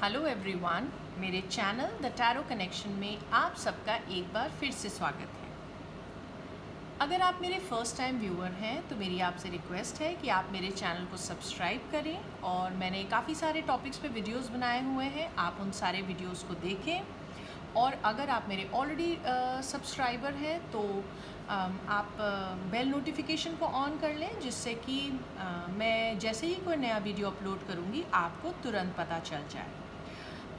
Hello everyone, मेरे channel the tarot connection में आप सबका एक बार फिर से स्वागत है। अगर आप मेरे फर्स्ट टाइम व्यूअर हैं तो मेरी आपसे रिक्वेस्ट है कि आप मेरे चैनल को सब्सक्राइब करें और मैंने काफ़ी सारे टॉपिक्स पे वीडियोस बनाए हुए हैं, आप उन सारे वीडियोस को देखें। और अगर आप मेरे ऑलरेडी सब्सक्राइबर हैं तो आप बेल नोटिफिकेशन को ऑन कर लें, जिससे कि मैं जैसे ही कोई नया वीडियो अपलोड करूँगी आपको तुरंत पता चल जाए।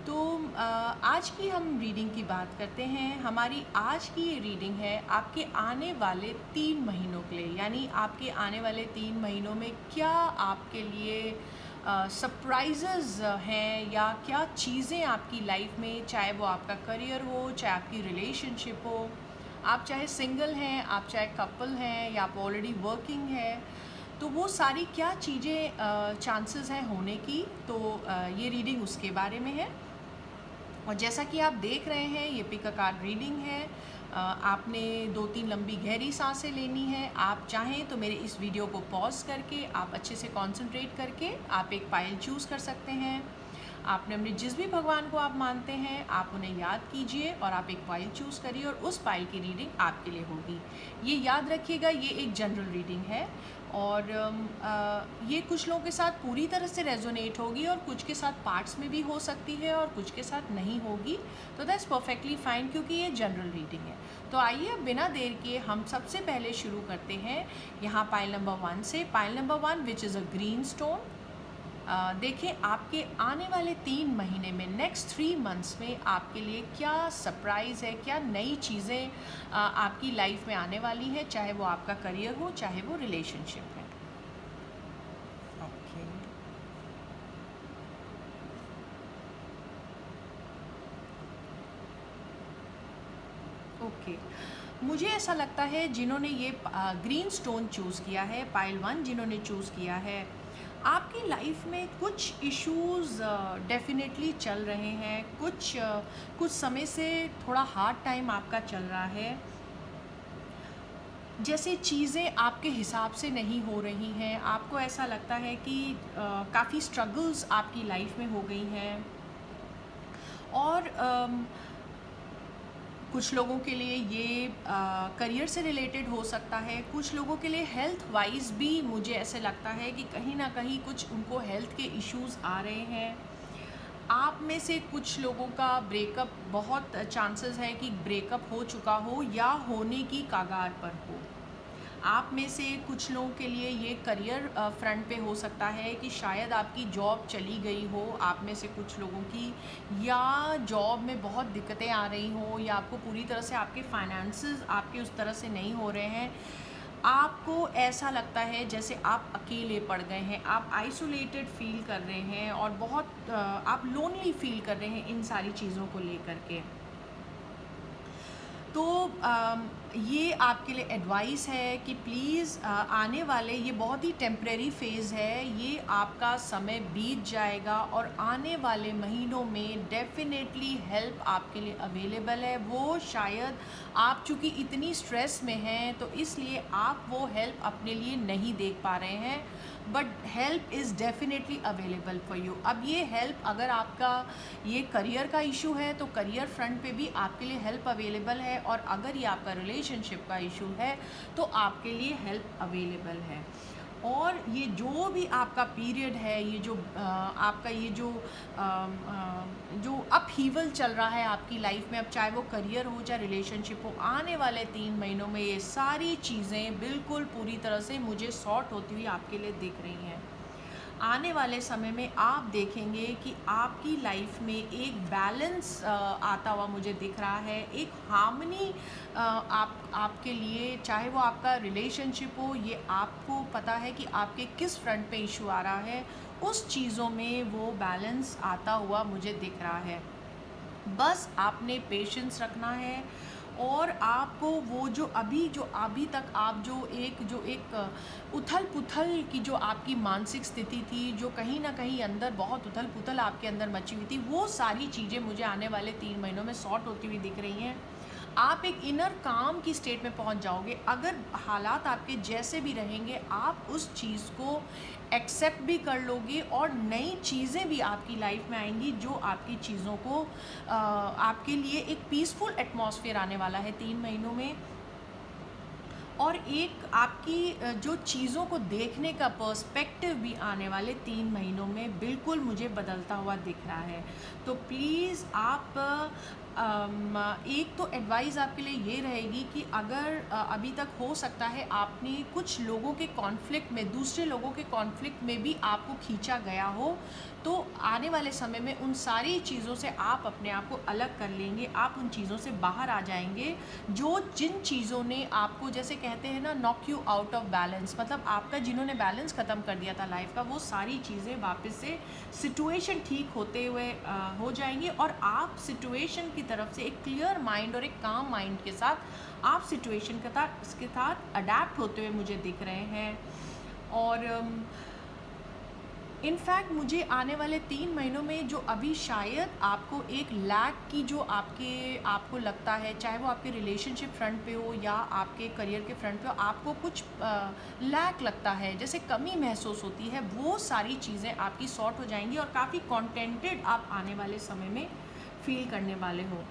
तो आज की हम रीडिंग की बात करते हैं। हमारी आज की ये रीडिंग है आपके आने वाले 3 महीनों के लिए, यानी आपके आने वाले 3 महीनों में क्या आपके लिए सरप्राइजेज़ हैं या क्या चीज़ें आपकी लाइफ में, चाहे वो आपका करियर हो, चाहे आपकी रिलेशनशिप हो, आप चाहे सिंगल हैं, आप चाहे कपल हैं या आप ऑलरेडी वर्किंग हैं, तो वो सारी क्या चीज़ें चांसेस हैं होने की। तो ये रीडिंग उसके बारे में है। और जैसा कि आप देख रहे हैं, ये पिक अ कार्ड रीडिंग है। आपने 2-3 लंबी गहरी सांसें लेनी है। आप चाहें तो मेरे इस वीडियो को पॉज करके आप अच्छे से कंसंट्रेट करके आप एक पाइल चूज़ कर सकते हैं। आपने अपने जिस भी भगवान को आप मानते हैं आप उन्हें याद कीजिए और आप एक पाइल चूज़ करिए और उस पाइल की रीडिंग आपके लिए होगी। ये याद रखिएगा, ये एक जनरल रीडिंग है और ये कुछ लोगों के साथ पूरी तरह से रेजोनेट होगी और कुछ के साथ पार्ट्स में भी हो सकती है और कुछ के साथ नहीं होगी। तो दैट्स परफेक्टली फाइन, क्योंकि ये जनरल रीडिंग है। तो आइए अब बिना देर किए हम सबसे पहले शुरू करते हैं यहाँ पाइल नंबर 1 से। Pile number 1 which is a green stone. देखिए आपके आने वाले 3 महीने में, नेक्स्ट 3 मंथ्स में आपके लिए क्या सरप्राइज़ है, क्या नई चीज़ें आपकी लाइफ में आने वाली है, चाहे वो आपका करियर हो, चाहे वो रिलेशनशिप है। Okay, okay. मुझे ऐसा लगता है जिन्होंने ये ग्रीन स्टोन चूज़ किया है, पाइल 1 जिन्होंने चूज़ किया है, आपकी लाइफ में कुछ इश्यूज़ डेफिनेटली चल रहे हैं। कुछ समय से थोड़ा हार्ड टाइम आपका चल रहा है। जैसे चीज़ें आपके हिसाब से नहीं हो रही हैं, आपको ऐसा लगता है कि काफ़ी स्ट्रगल्स आपकी लाइफ में हो गई हैं। और कुछ लोगों के लिए ये करियर से रिलेटेड हो सकता है, कुछ लोगों के लिए हेल्थ वाइज भी मुझे ऐसे लगता है कि कहीं ना कहीं कुछ उनको हेल्थ के इश्यूज आ रहे हैं। आप में से कुछ लोगों का ब्रेकअप, बहुत चांसेस है कि ब्रेकअप हो चुका हो या होने की कगार पर हो। आप में से कुछ लोगों के लिए ये करियर फ्रंट पे हो सकता है कि शायद आपकी जॉब चली गई हो, आप में से कुछ लोगों की, या जॉब में बहुत दिक्कतें आ रही हो, या आपको पूरी तरह से आपके फाइनेंसेस आपके उस तरह से नहीं हो रहे हैं। आपको ऐसा लगता है जैसे आप अकेले पड़ गए हैं, आप आइसोलेटेड फील कर रहे हैं और बहुत आप लोनली फील कर रहे हैं इन सारी चीज़ों को लेकर के। तो ये आपके लिए एडवाइस है कि प्लीज़ आने वाले, ये बहुत ही टेम्परेरी फेज़ है, ये आपका समय बीत जाएगा और आने वाले महीनों में डेफिनेटली हेल्प आपके लिए अवेलेबल है। वो शायद आप चूँकि इतनी स्ट्रेस में हैं तो इसलिए आप वो हेल्प अपने लिए नहीं देख पा रहे हैं, but help is definitely available for you. अब ये हेल्प, अगर आपका ये करियर का इशू है तो करियर फ्रंट पे भी आपके लिए हेल्प अवेलेबल है, और अगर ये आपका रिलेशनशिप का इशू है तो आपके लिए हेल्प अवेलेबल है। और ये जो भी आपका पीरियड है, ये जो आपका ये जो अपहीवल चल रहा है आपकी लाइफ में, अब चाहे वो करियर हो चाहे रिलेशनशिप हो, आने वाले 3 महीनों में ये सारी चीज़ें बिल्कुल पूरी तरह से मुझे सॉर्ट होती हुई आपके लिए दिख रही हैं। आने वाले समय में आप देखेंगे कि आपकी लाइफ में एक बैलेंस आता हुआ मुझे दिख रहा है, एक हार्मनी आपके लिए, चाहे वो आपका रिलेशनशिप हो, ये आपको पता है कि आपके किस फ्रंट पे इशू आ रहा है, उस चीज़ों में वो बैलेंस आता हुआ मुझे दिख रहा है। बस आपने पेशेंस रखना है और आपको वो जो अभी तक आप जो एक उथल पुथल की जो आपकी मानसिक स्थिति थी, जो कहीं ना कहीं अंदर बहुत उथल पुथल आपके अंदर मची हुई थी, वो सारी चीज़ें मुझे आने वाले 3 महीनों में सॉर्ट होती हुई दिख रही हैं। आप एक इनर काम की स्टेट में पहुंच जाओगे। अगर हालात आपके जैसे भी रहेंगे, आप उस चीज़ को एक्सेप्ट भी कर लोगे और नई चीज़ें भी आपकी लाइफ में आएंगी जो आपकी चीज़ों को आपके लिए एक पीसफुल एटमॉस्फेयर आने वाला है 3 महीनों में। और एक आपकी जो चीज़ों को देखने का पर्सपेक्टिव भी आने वाले 3 महीनों में बिल्कुल मुझे बदलता हुआ दिख रहा है। तो प्लीज़ आप एक तो एडवाइस आपके लिए ये रहेगी कि अगर अभी तक हो सकता है आपने कुछ लोगों के कॉन्फ्लिक्ट में, दूसरे लोगों के कॉन्फ्लिक्ट में भी आपको खींचा गया हो, तो आने वाले समय में उन सारी चीज़ों से आप अपने आप को अलग कर लेंगे, आप उन चीज़ों से बाहर आ जाएंगे जिन चीज़ों ने आपको, जैसे कहते हैं ना, knock you out of balance, मतलब आपका जिन्होंने बैलेंस ख़त्म कर दिया था लाइफ का, वो सारी चीज़ें वापस से सिचुएशन ठीक होते हुए हो जाएंगी और आप सिचुएशन की तरफ से एक क्लियर माइंड और एक काम माइंड के साथ आप सिचुएशन के साथ अडेप्ट होते हुए मुझे दिख रहे हैं। और इनफैक्ट मुझे आने वाले 3 महीनों में जो अभी शायद आपको एक लैक की जो आपको लगता है, चाहे वो आपके रिलेशनशिप फ्रंट पे हो या आपके करियर के फ्रंट पे हो, आपको कुछ लैक लगता है, जैसे कमी महसूस होती है, वो सारी चीज़ें आपकी सॉर्ट हो जाएंगी और काफ़ी कॉन्टेंटेड आप आने वाले समय में फील करने वाले हो।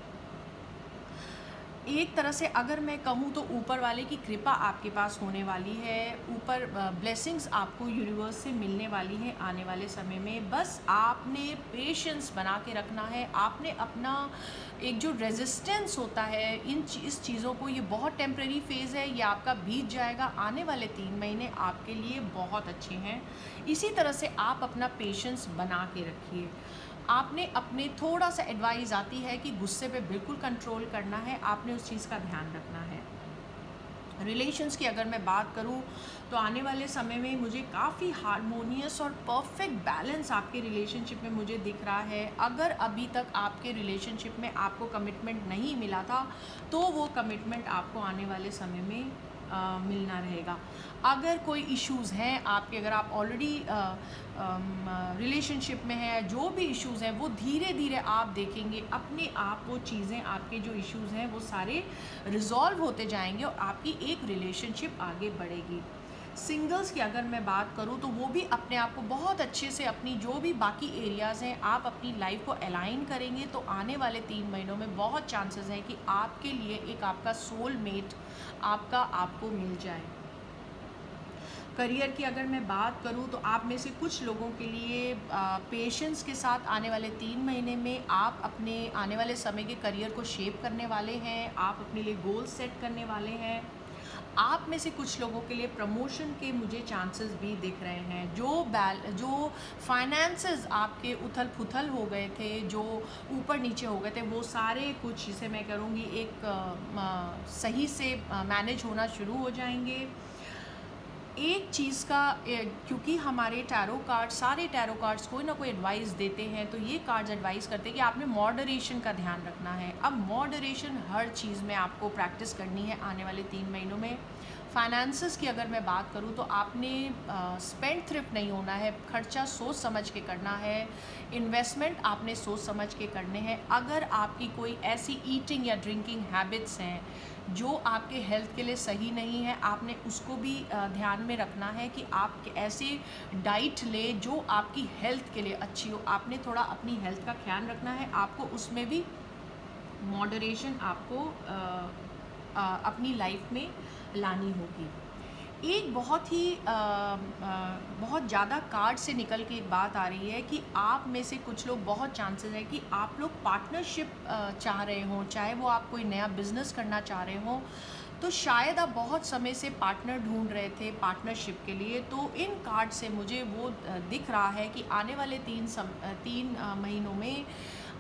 एक तरह से अगर मैं कहूँ तो ऊपर वाले की कृपा आपके पास होने वाली है, ऊपर ब्लेसिंग्स आपको यूनिवर्स से मिलने वाली हैं आने वाले समय में। बस आपने पेशेंस बना के रखना है, आपने अपना एक जो रेजिस्टेंस होता है इस चीज़ों को, ये बहुत टेम्प्रेरी फेज़ है, ये आपका बीत जाएगा। आने वाले 3 महीने आपके लिए बहुत अच्छे हैं। इसी तरह से आप अपना पेशेंस बना के रखिए। आपने अपने थोड़ा सा एडवाइस आती है कि गुस्से पे बिल्कुल कंट्रोल करना है, आपने उस चीज़ का ध्यान रखना है। रिलेशंस की अगर मैं बात करूं तो आने वाले समय में मुझे काफ़ी हारमोनियस और परफेक्ट बैलेंस आपके रिलेशनशिप में मुझे दिख रहा है। अगर अभी तक आपके रिलेशनशिप में आपको कमिटमेंट नहीं मिला था तो वो कमिटमेंट आपको आने वाले समय में मिलना रहेगा। अगर कोई इश्यूज़ हैं आपके, अगर आप ऑलरेडी रिलेशनशिप में हैं, जो भी इश्यूज़ हैं वो धीरे धीरे आप देखेंगे अपने आप, वो चीज़ें, आपके जो इश्यूज़ हैं वो सारे रिजॉल्व होते जाएंगे और आपकी एक रिलेशनशिप आगे बढ़ेगी। सिंगल्स की अगर मैं बात करूं तो वो भी अपने आप को बहुत अच्छे से, अपनी जो भी बाकी एरियाज़ हैं, आप अपनी लाइफ को अलाइन करेंगे तो आने वाले 3 महीनों में बहुत चांसेस हैं कि आपके लिए एक आपका सोलमेट आपको मिल जाए। करियर की अगर मैं बात करूं तो आप में से कुछ लोगों के लिए पेशेंस के साथ आने वाले 3 महीने में आप अपने आने वाले समय के करियर को शेप करने वाले हैं, आप अपने लिए गोल सेट करने वाले हैं। आप में से कुछ लोगों के लिए प्रमोशन के मुझे चांसेस भी दिख रहे हैं। जो फाइनेंसेस आपके उथल पुथल हो गए थे, जो ऊपर नीचे हो गए थे, वो सारे कुछ, जिसे मैं करूँगी, एक सही से मैनेज होना शुरू हो जाएंगे। एक चीज़ का क्योंकि हमारे सारे टैरो कार्ड्स कोई ना कोई एडवाइस देते हैं, तो ये कार्ड्स एडवाइस करते हैं कि आपने मॉडरेशन का ध्यान रखना है। अब मॉडरेशन हर चीज़ में आपको प्रैक्टिस करनी है आने वाले 3 महीनों में। फाइनेंसेस की अगर मैं बात करूँ तो आपने स्पेंड थ्रिफ्ट नहीं होना है, खर्चा सोच समझ के करना है, इन्वेस्टमेंट आपने सोच समझ के करने हैं। अगर आपकी कोई ऐसी ईटिंग या ड्रिंकिंग हैबिट्स हैं जो आपके हेल्थ के लिए सही नहीं है, आपने उसको भी ध्यान में रखना है कि आप ऐसी डाइट ले जो आपकी हेल्थ के लिए अच्छी हो। आपने थोड़ा अपनी हेल्थ का ख्याल रखना है, आपको उसमें भी मॉडरेशन आपको अपनी लाइफ में लानी होगी। एक बहुत ज़्यादा कार्ड से निकल के एक बात आ रही है कि आप में से कुछ लोग, बहुत चांसेस है कि आप लोग पार्टनरशिप चाह रहे हों, चाहे वो आप कोई नया बिजनेस करना चाह रहे हों, तो शायद आप बहुत समय से पार्टनर ढूंढ रहे थे पार्टनरशिप के लिए। तो इन कार्ड से मुझे वो दिख रहा है कि आने वाले 3 महीनों में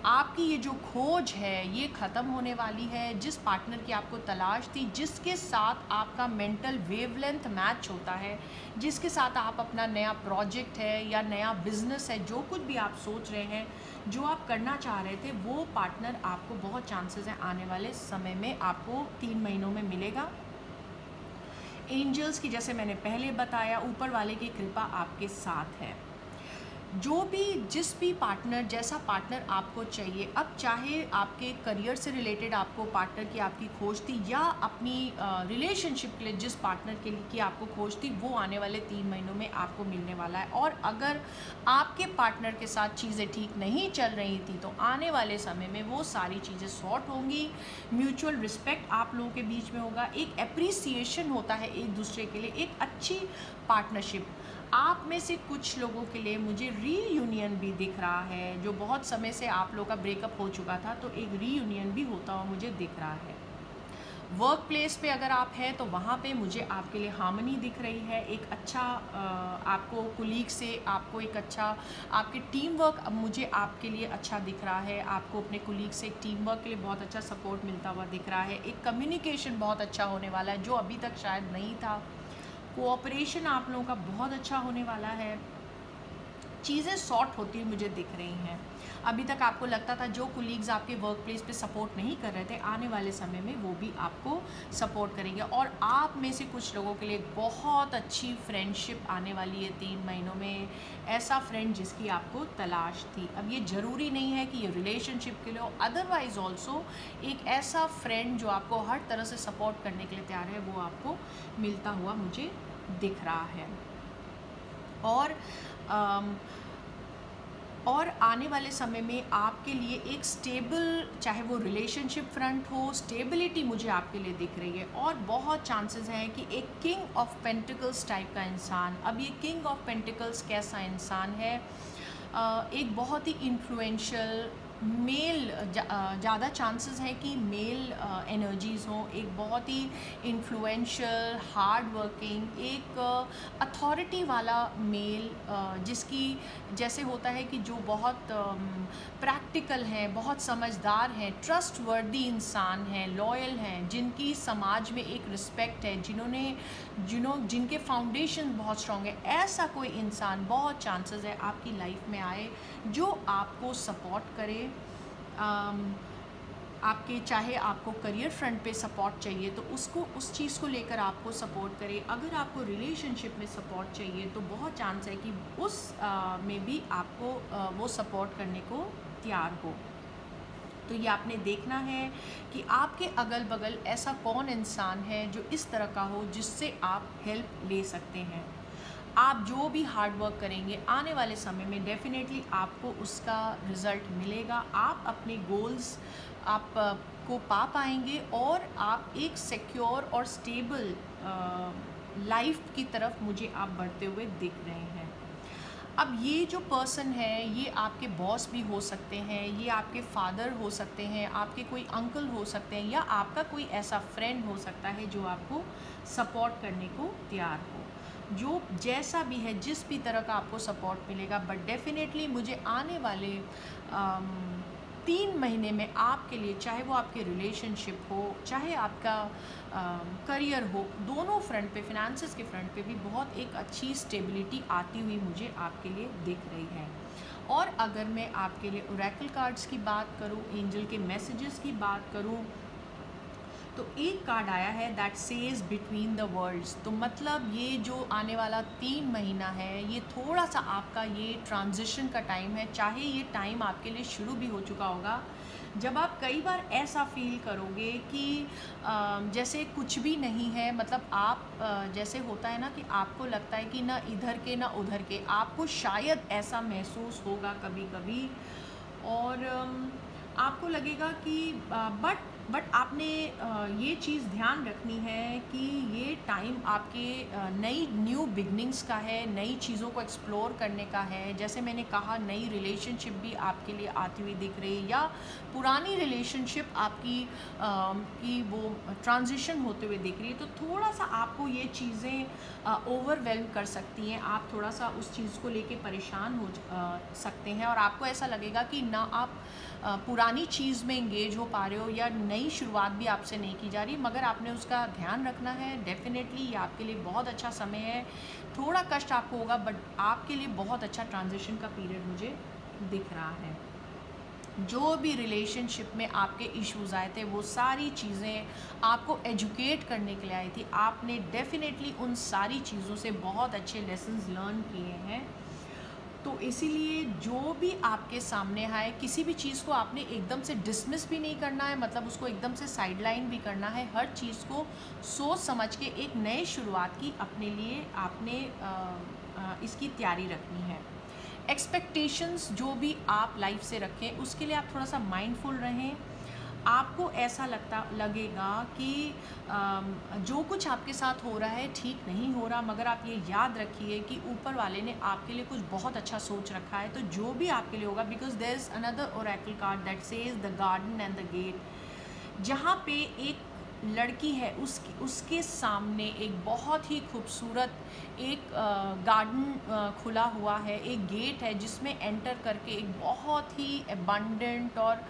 आपकी ये जो खोज है ये ख़त्म होने वाली है। जिस पार्टनर की आपको तलाश थी, जिसके साथ आपका मेंटल वेवलेंथ मैच होता है, जिसके साथ आप अपना नया प्रोजेक्ट है या नया बिजनेस है, जो कुछ भी आप सोच रहे हैं, जो आप करना चाह रहे थे, वो पार्टनर आपको, बहुत चांसेस हैं आने वाले समय में आपको 3 महीनों में मिलेगा। एंजल्स की, जैसे मैंने पहले बताया, ऊपर वाले की कृपा आपके साथ है। जो भी जिस भी पार्टनर जैसा पार्टनर आपको चाहिए, अब चाहे आपके करियर से रिलेटेड आपको पार्टनर की आपकी खोज थी या अपनी रिलेशनशिप के लिए जिस पार्टनर के लिए की आपको खोज थी, वो आने वाले 3 महीनों में आपको मिलने वाला है। और अगर आपके पार्टनर के साथ चीज़ें ठीक नहीं चल रही थी तो आने वाले समय में वो सारी चीज़ें सॉर्ट होंगी। म्यूचुअल रिस्पेक्ट आप लोगों के बीच में होगा, एक एप्रिसिएशन होता है एक दूसरे के लिए, एक अच्छी पार्टनरशिप। आप में से कुछ लोगों के लिए मुझे रीयूनियन भी दिख रहा है, जो बहुत समय से आप लोगों का ब्रेकअप हो चुका था तो एक रीयूनियन भी होता हुआ मुझे दिख रहा है। वर्क प्लेस पे अगर आप हैं तो वहाँ पे मुझे आपके लिए हार्मनी दिख रही है, एक अच्छा आपको कुलीग से आपको एक अच्छा आपके टीम वर्क मुझे आपके लिए अच्छा दिख रहा है, आपको अपने कुलीग से एक टीम वर्क के लिए बहुत अच्छा सपोर्ट मिलता हुआ दिख रहा है, एक कम्युनिकेशन बहुत अच्छा होने वाला है जो अभी तक शायद नहीं था, कोऑपरेशन आप लोगों का बहुत अच्छा होने वाला है, चीज़ें सॉर्ट होती हुई मुझे दिख रही हैं। अभी तक आपको लगता था जो कुलीग्स आपके वर्क प्लेस पे सपोर्ट नहीं कर रहे थे, आने वाले समय में वो भी आपको सपोर्ट करेंगे। और आप में से कुछ लोगों के लिए बहुत अच्छी फ्रेंडशिप आने वाली है 3 महीनों में, ऐसा फ्रेंड जिसकी आपको तलाश थी। अब ये ज़रूरी नहीं है कि ये रिलेशनशिप के लिए हो, अदरवाइज ऑल्सो एक ऐसा फ्रेंड जो आपको हर तरह से सपोर्ट करने के लिए तैयार है, वो आपको मिलता हुआ मुझे दिख रहा है। और और आने वाले समय में आपके लिए एक स्टेबल, चाहे वो रिलेशनशिप फ्रंट हो, स्टेबिलिटी मुझे आपके लिए दिख रही है। और बहुत चांसेस हैं कि एक किंग ऑफ पेंटिकल्स टाइप का इंसान, अब ये किंग ऑफ पेंटिकल्स कैसा इंसान है, एक बहुत ही इन्फ्लुएंशियल मेल, ज़्यादा चांसेस हैं कि मेल एनर्जीज़ हों, एक बहुत ही इन्फ्लुएंशियल हार्ड वर्किंग, एक अथॉरिटी वाला मेल, जिसकी जैसे होता है कि जो बहुत प्रैक्टिकल हैं, बहुत समझदार हैं, ट्रस्टवर्दी इंसान हैं, लॉयल हैं, जिनकी समाज में एक रिस्पेक्ट है, जिनके फाउंडेशन बहुत स्ट्रॉन्ग है, ऐसा कोई इंसान बहुत चांसेस है आपकी लाइफ में आए जो आपको सपोर्ट करे। आपके चाहे आपको करियर फ्रंट पे सपोर्ट चाहिए तो उसको उस चीज़ को लेकर आपको सपोर्ट करे, अगर आपको रिलेशनशिप में सपोर्ट चाहिए तो बहुत चांस है कि उस में भी आपको वो सपोर्ट करने को तैयार हो। तो ये आपने देखना है कि आपके अगल बगल ऐसा कौन इंसान है जो इस तरह का हो जिससे आप हेल्प ले सकते हैं। आप जो भी हार्ड वर्क करेंगे आने वाले समय में डेफिनेटली आपको उसका रिज़ल्ट मिलेगा, आप अपने गोल्स आप को पा पाएंगे और आप एक सिक्योर और स्टेबल लाइफ की तरफ मुझे आप बढ़ते हुए दिख रहे हैं। अब ये जो पर्सन है ये आपके बॉस भी हो सकते हैं, ये आपके फादर हो सकते हैं, आपके कोई अंकल हो सकते हैं, या आपका कोई ऐसा फ्रेंड हो सकता है जो आपको सपोर्ट करने को तैयार हो। जो जैसा भी है, जिस भी तरह का आपको सपोर्ट मिलेगा, बट डेफिनेटली मुझे आने वाले 3 महीने में आपके लिए, चाहे वो आपके रिलेशनशिप हो, चाहे आपका करियर हो, दोनों फ्रंट पे, फिनेंसेस के फ्रंट पे भी बहुत एक अच्छी स्टेबिलिटी आती हुई मुझे आपके लिए दिख रही है। और अगर मैं आपके लिए ओरेकल कार्ड्स की बात करूं, एंजल के मैसेजेस की बात करूं, तो एक कार्ड आया है that says between the worlds. तो मतलब ये जो आने वाला 3 महीना है, ये थोड़ा सा आपका ये ट्रांजिशन का टाइम है। चाहे ये टाइम आपके लिए शुरू भी हो चुका होगा, जब आप कई बार ऐसा फील करोगे कि जैसे कुछ भी नहीं है, मतलब आप जैसे होता है ना कि आपको लगता है कि ना इधर के ना उधर के, आपको शायद ऐसा महसूस होगा कभी कभी। और आपको लगेगा कि बट आपने ये चीज़ ध्यान रखनी है कि ये टाइम आपके नई न्यू बिगनिंग्स का है, नई चीज़ों को एक्सप्लोर करने का है। जैसे मैंने कहा, नई रिलेशनशिप भी आपके लिए आती हुई दिख रही है, या पुरानी रिलेशनशिप आपकी की वो ट्रांजिशन होते हुए दिख रही है। तो थोड़ा सा आपको ये चीज़ें ओवरवेल्म कर सकती हैं, आप थोड़ा सा उस चीज़ को लेके परेशान हो सकते हैं, और आपको ऐसा लगेगा कि ना आप पुरानी चीज़ में इंगेज हो पा रहे हो, या नई शुरुआत भी आपसे नहीं की जा रही, मगर आपने उसका ध्यान रखना है। डेफिनेटली ये आपके लिए बहुत अच्छा समय है। थोड़ा कष्ट आपको होगा, बट आपके लिए बहुत अच्छा ट्रांजिशन का पीरियड मुझे दिख रहा है। जो भी रिलेशनशिप में आपके इश्यूज़ आए थे, वो सारी चीज़ें आपको एजुकेट करने के लिए आई थी। आपने डेफिनेटली उन सारी चीज़ों से बहुत अच्छे लेसन्स लर्न किए हैं। तो इसीलिए जो भी आपके सामने आए, किसी भी चीज़ को आपने एकदम से डिसमिस भी नहीं करना है, मतलब उसको एकदम से साइडलाइन भी करना है। हर चीज़ को सोच समझ के एक नए शुरुआत की अपने लिए आपने इसकी तैयारी रखनी है। एक्सपेक्टेशंस जो भी आप लाइफ से रखें, उसके लिए आप थोड़ा सा माइंडफुल रहें। आपको ऐसा लगेगा कि जो कुछ आपके साथ हो रहा है ठीक नहीं हो रहा, मगर आप ये याद रखिए कि ऊपर वाले ने आपके लिए कुछ बहुत अच्छा सोच रखा है। तो जो भी आपके लिए होगा, because there is another oracle card that says the garden and the gate. जहाँ पे एक लड़की है, उसके सामने एक बहुत ही खूबसूरत एक गार्डन खुला हुआ है, एक गेट है जिसमें एंटर करके एक बहुत ही एबंडेंट और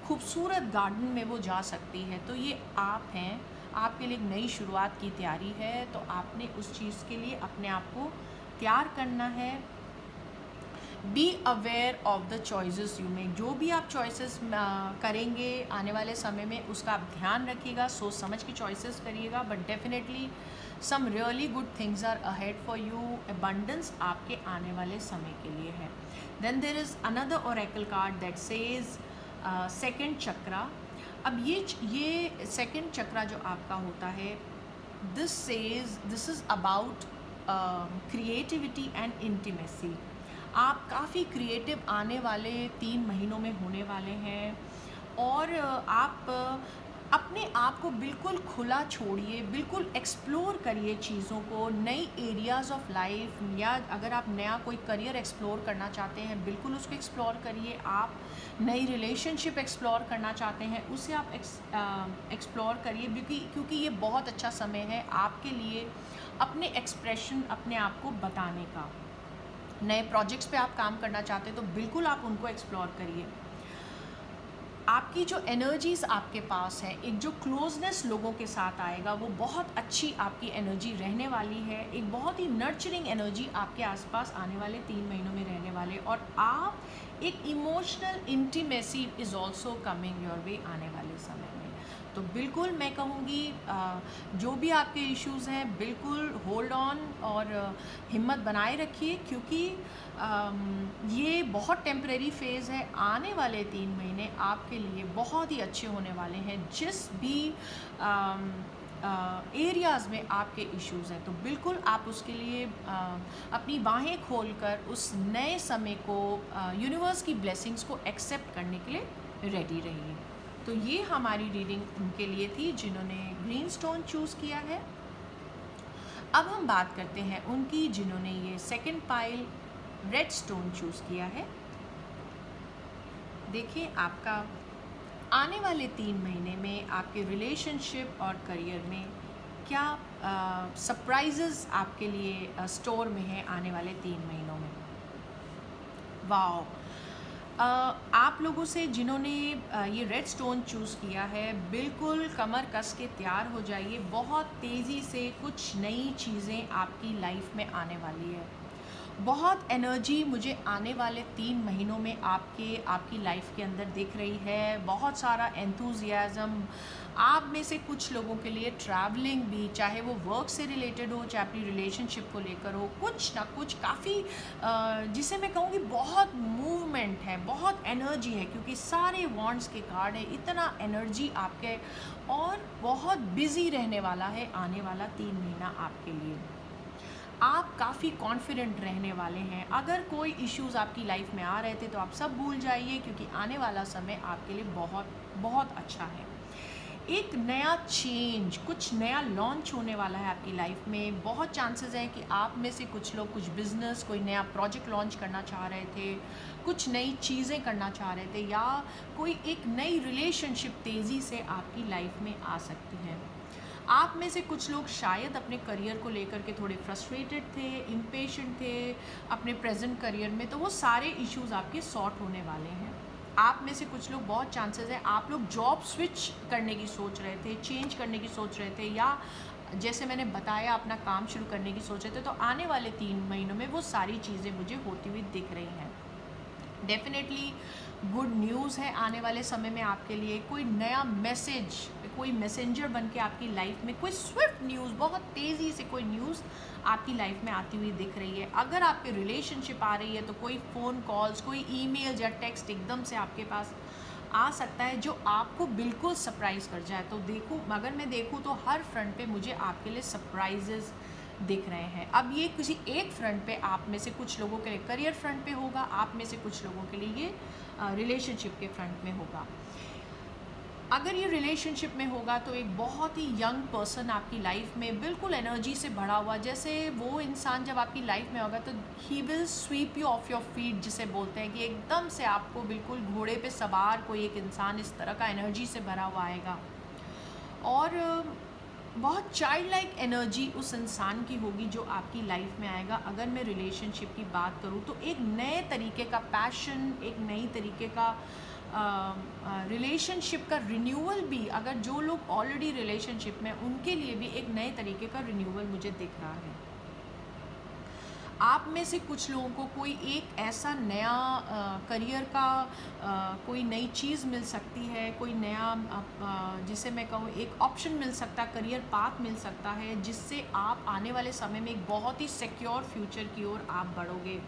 खूबसूरत गार्डन में वो जा सकती है। तो ये आप हैं, आपके लिए एक नई शुरुआत की तैयारी है। तो आपने उस चीज़ के लिए अपने आप को तैयार करना है। Be aware of the choices you make. जो भी आप चॉइसेस करेंगे आने वाले समय में, उसका आप ध्यान रखिएगा, सोच समझ के चॉइसेस करिएगा। But definitely some really good things are ahead for you. Abundance आपके आने वाले समय के लिए है। Then there is another oracle card that says second chakra. अब ये सेकंड चक्रा जो आपका होता है, this is about creativity and intimacy. आप काफ़ी क्रिएटिव आने वाले 3 महीनों में होने वाले हैं, और आप अपने आप को बिल्कुल खुला छोड़िए, बिल्कुल एक्सप्लोर करिए चीज़ों को, नई एरियाज़ ऑफ लाइफ, या अगर आप नया कोई करियर एक्सप्लोर करना चाहते हैं, बिल्कुल उसको एक्सप्लोर करिए। आप नई रिलेशनशिप एक्सप्लोर करना चाहते हैं, उसे आप एक्सप्लोर करिए, क्योंकि ये बहुत अच्छा समय है आपके लिए अपने एक्सप्रेशन, अपने आप को बताने का। नए प्रोजेक्ट्स पे आप काम करना चाहते हैं तो बिल्कुल आप उनको एक्सप्लोर करिए। आपकी जो एनर्जीज़ आपके पास है, एक जो क्लोजनेस लोगों के साथ आएगा, वो बहुत अच्छी आपकी एनर्जी रहने वाली है। एक बहुत ही नर्चरिंग एनर्जी आपके आसपास आने वाले 3 महीनों में रहने वाले, और आप एक emotional intimacy is also coming your way आने वाले समय में। तो बिल्कुल मैं कहूँगी जो भी आपके इश्यूज़ हैं, बिल्कुल होल्ड ऑन और हिम्मत बनाए रखिए, क्योंकि ये बहुत टेम्परेरी फेज़ है। आने वाले 3 महीने आपके लिए बहुत ही अच्छे होने वाले हैं। जिस भी एरियाज़ में आपके इश्यूज़ हैं, तो बिल्कुल आप उसके लिए अपनी बाहें खोलकर उस नए समय को, यूनिवर्स की ब्लेसिंग्स को एक्सेप्ट करने के लिए रेडी रहिए। तो ये हमारी रीडिंग उनके लिए थी जिन्होंने ग्रीन स्टोन चूज़ किया है। अब हम बात करते हैं उनकी जिन्होंने ये second pile red stone choose किया है। देखिए, आपका आने वाले 3 महीने में आपके रिलेशनशिप और करियर में क्या सरप्राइजेस आपके लिए स्टोर में है आने वाले 3 महीनों में। वाओ! आप लोगों से जिन्होंने ये रेड स्टोन चूज़ किया है, बिल्कुल कमर कस के तैयार हो जाइए। बहुत तेज़ी से कुछ नई चीज़ें आपकी लाइफ में आने वाली है। बहुत एनर्जी मुझे आने वाले 3 महीनों में आपकी लाइफ के अंदर दिख रही है। बहुत सारा एंथुजियाज़म। आप में से कुछ लोगों के लिए ट्रैवलिंग भी, चाहे वो वर्क से रिलेटेड हो, चाहे अपनी रिलेशनशिप को लेकर हो, कुछ ना कुछ काफ़ी जिसे मैं कहूँगी बहुत मूवमेंट है, बहुत एनर्जी है, क्योंकि सारे वॉन्ड्स के कार्ड है। इतना एनर्जी आपके, और बहुत बिजी रहने वाला है आने वाला 3 महीना आपके लिए। आप काफ़ी कॉन्फिडेंट रहने वाले हैं। अगर कोई इश्यूज़ आपकी लाइफ में आ रहे थे तो आप सब भूल जाइए, क्योंकि आने वाला समय आपके लिए बहुत बहुत अच्छा है। एक नया चेंज, कुछ नया लॉन्च होने वाला है आपकी लाइफ में। बहुत चांसेस हैं कि आप में से कुछ लोग कुछ बिज़नेस, कोई नया प्रोजेक्ट लॉन्च करना चाह रहे थे, कुछ नई चीज़ें करना चाह रहे थे, या कोई एक नई रिलेशनशिप तेज़ी से आपकी लाइफ में आ सकती है। आप में से कुछ लोग शायद अपने करियर को लेकर के थोड़े फ्रस्ट्रेटेड थे, इम्पेशेंट थे अपने प्रेजेंट करियर में, तो वो सारे इश्यूज़ आपके सॉर्ट होने वाले हैं। आप में से कुछ लोग, बहुत चांसेस है आप लोग जॉब स्विच करने की सोच रहे थे, चेंज करने की सोच रहे थे, या जैसे मैंने बताया अपना काम शुरू करने की सोच रहे थे। तो आने वाले 3 महीनों में वो सारी चीज़ें मुझे होती हुई दिख रही हैं। डेफिनेटली गुड न्यूज़ है आने वाले समय में आपके लिए। कोई नया मैसेज, कोई मैसेंजर बन के आपकी लाइफ में कोई स्विफ्ट न्यूज़, बहुत तेज़ी से कोई न्यूज़ आपकी लाइफ में आती हुई दिख रही है। अगर आपके रिलेशनशिप आ रही है तो कोई फ़ोन कॉल्स, कोई ईमेल या टेक्स्ट एकदम से आपके पास आ सकता है जो आपको बिल्कुल सरप्राइज़ कर जाए। तो अगर मैं देखूँ तो हर फ्रंट पे मुझे आपके लिए सरप्राइजेज़ दिख रहे हैं। अब ये किसी एक फ्रंट पे आप में से कुछ लोगों के लिए करियर फ्रंट पे होगा, आप में से कुछ लोगों के लिए ये रिलेशनशिप के फ्रंट में होगा। अगर ये रिलेशनशिप में होगा तो एक बहुत ही यंग पर्सन आपकी लाइफ में बिल्कुल एनर्जी से भरा हुआ, जैसे वो इंसान जब आपकी लाइफ में होगा तो he will sweep you off your feet, जिसे बोलते हैं कि एकदम से आपको बिल्कुल घोड़े पे सवार कोई एक इंसान इस तरह का एनर्जी से भरा हुआ आएगा। और बहुत चाइल्ड लाइक एनर्जी उस इंसान की होगी जो आपकी लाइफ में आएगा। अगर मैं रिलेशनशिप की बात करूँ तो एक नए तरीके का पैशन, एक नई तरीके का रिलेशनशिप का रिन्यूअल भी, अगर जो लोग ऑलरेडी रिलेशनशिप में, उनके लिए भी एक नए तरीके का रिन्यूअल मुझे दिख रहा है। आप में से कुछ लोगों को कोई एक ऐसा नया करियर का कोई नई चीज़ मिल सकती है, कोई नया जिसे मैं कहूँ एक ऑप्शन मिल सकता है, करियर पाथ मिल सकता है, जिससे आप आने वाले समय में एक बहुत ही सिक्योर फ्यूचर की ओर आप बढ़ोगे।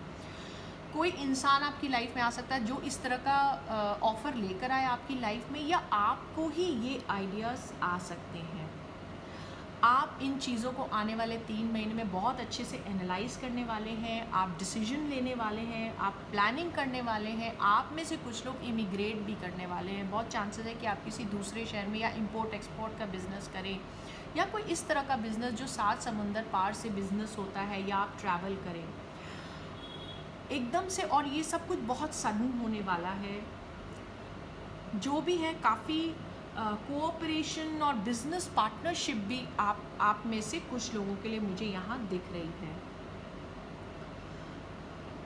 कोई इंसान आपकी लाइफ में आ सकता है जो इस तरह का ऑफ़र लेकर आए आपकी लाइफ में, या आपको ही ये आइडियाज़ आ सकते हैं। आप इन चीज़ों को आने वाले 3 महीने में बहुत अच्छे से एनालाइज़ करने वाले हैं, आप डिसीजन लेने वाले हैं, आप प्लानिंग करने वाले हैं। आप में से कुछ लोग इमिग्रेट भी करने वाले हैं। बहुत चांसेस है कि आप किसी दूसरे शहर में या इंपोर्ट एक्सपोर्ट का बिज़नेस करें, या कोई इस तरह का बिज़नेस जो 7 समुंदर पार से बिज़नेस होता है, या आप ट्रैवल करें एकदम से। और ये सब कुछ बहुत सडन होने वाला है। जो भी है काफ़ी कोऑपरेशन और बिज़नेस पार्टनरशिप भी आप में से कुछ लोगों के लिए मुझे यहाँ दिख रही है।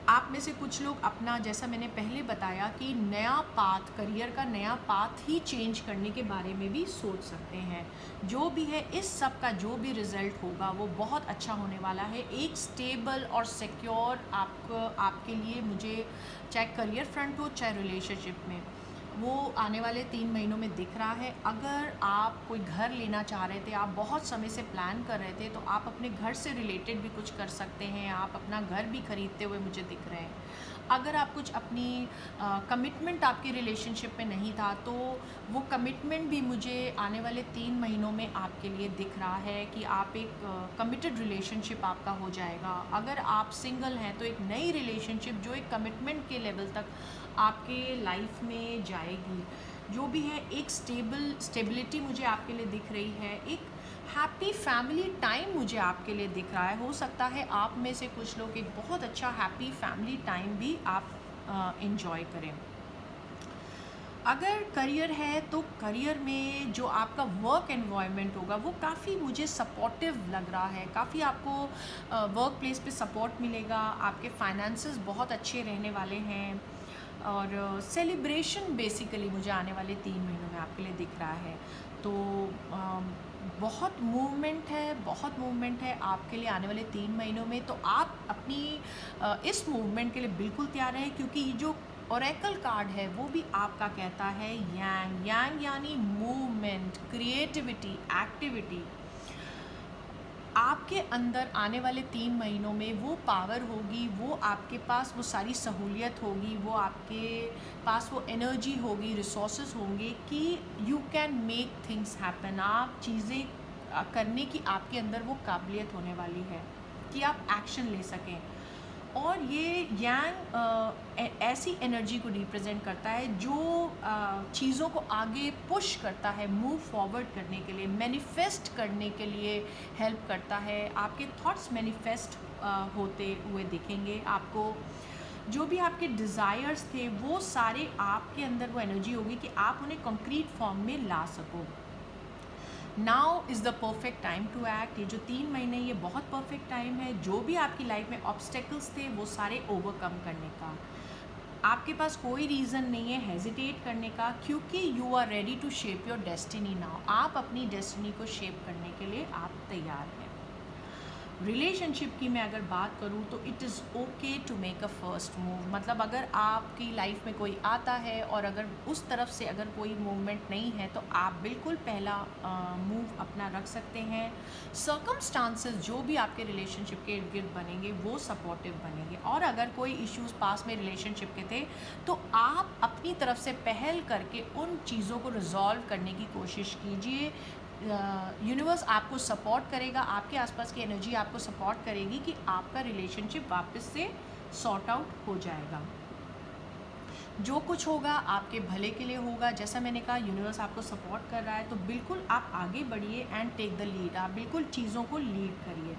आप में से कुछ लोग अपना, जैसा मैंने पहले बताया कि नया पाथ, करियर का नया पाथ ही चेंज करने के बारे में भी सोच सकते हैं। जो भी है, इस सब का जो भी रिज़ल्ट होगा वो बहुत अच्छा होने वाला है। एक स्टेबल और सिक्योर आपके लिए, मुझे चाहे करियर फ्रंट हो चाहे रिलेशनशिप में, वो आने वाले 3 महीनों में दिख रहा है। अगर आप कोई घर लेना चाह रहे थे, आप बहुत समय से प्लान कर रहे थे, तो आप अपने घर से रिलेटेड भी कुछ कर सकते हैं। आप अपना घर भी खरीदते हुए मुझे दिख रहे हैं। अगर आप कुछ अपनी कमिटमेंट आपके रिलेशनशिप में नहीं था, तो वो कमिटमेंट भी मुझे आने वाले 3 महीनों में आपके लिए दिख रहा है कि आप एक कमिटेड रिलेशनशिप आपका हो जाएगा। अगर आप सिंगल हैं तो एक नई रिलेशनशिप जो एक कमिटमेंट के लेवल तक आपके लाइफ में जाएगी। जो भी है, एक स्टेबिलिटी मुझे आपके लिए दिख रही है। एक हैप्पी फैमिली टाइम मुझे आपके लिए दिख रहा है। हो सकता है आप में से कुछ लोग एक बहुत अच्छा हैप्पी फैमिली टाइम भी आप एंजॉय करें। अगर करियर है तो करियर में जो आपका वर्क एनवायरनमेंट होगा वो काफ़ी मुझे सपोर्टिव लग रहा है। काफ़ी आपको वर्क प्लेस पे सपोर्ट मिलेगा। आपके फाइनेंसेस बहुत अच्छे रहने वाले हैं। और सेलिब्रेशन बेसिकली मुझे आने वाले 3 महीनों में आपके लिए दिख रहा है। तो बहुत मूवमेंट है आपके लिए आने वाले 3 महीनों में। तो आप अपनी इस मूवमेंट के लिए बिल्कुल तैयार हैं, क्योंकि ये जो ओरेकल कार्ड है वो भी आपका कहता है यांग यानी मूवमेंट, क्रिएटिविटी, एक्टिविटी। आपके अंदर आने वाले 3 महीनों में वो पावर होगी, वो आपके पास वो सारी सहूलियत होगी, वो आपके पास वो एनर्जी होगी, रिसोर्सेज होंगे कि you can make things happen. आप चीज़ें करने की आपके अंदर वो काबिलियत होने वाली है कि आप एक्शन ले सकें। और ये यांग ऐसी एनर्जी को रिप्रेजेंट करता है जो चीज़ों को आगे पुश करता है, मूव फॉरवर्ड करने के लिए, मैनिफेस्ट करने के लिए हेल्प करता है। आपके थॉट्स मैनिफेस्ट होते हुए दिखेंगे आपको। जो भी आपके डिज़ायर्स थे वो सारे आपके अंदर वो एनर्जी होगी कि आप उन्हें कंक्रीट फॉर्म में ला सको। Now is the perfect time to act. ये जो 3 महीने, ये बहुत परफेक्ट टाइम है। जो भी आपकी लाइफ में ऑब्स्टेकल्स थे वो सारे ओवरकम करने का। आपके पास कोई रीज़न नहीं है हेजिटेट करने का, क्योंकि you are ready to shape your destiny now. आप अपनी डेस्टिनी को शेप करने के लिए आप तैयार हैं। रिलेशनशिप की मैं अगर बात करूँ तो it is okay to make a first move. मतलब अगर आपकी लाइफ में कोई आता है और अगर उस तरफ से अगर कोई मूवमेंट नहीं है तो आप बिल्कुल पहला मूव अपना रख सकते हैं। सर्कमस्टांसेस जो भी आपके रिलेशनशिप के इर्द गिर्द बनेंगे वो सपोर्टिव बनेंगे। और अगर कोई इश्यूज़ पास में रिलेशनशिप के थे तो आप अपनी तरफ से पहल करके उन चीज़ों को रिजॉल्व करने की कोशिश कीजिए। यूनिवर्स आपको सपोर्ट करेगा, आपके आसपास की एनर्जी आपको सपोर्ट करेगी कि आपका रिलेशनशिप वापस से सॉर्ट आउट हो जाएगा। जो कुछ होगा आपके भले के लिए होगा। जैसा मैंने कहा यूनिवर्स आपको सपोर्ट कर रहा है तो बिल्कुल आप आगे बढ़िए एंड टेक द लीड। आप बिल्कुल चीज़ों को लीड करिए।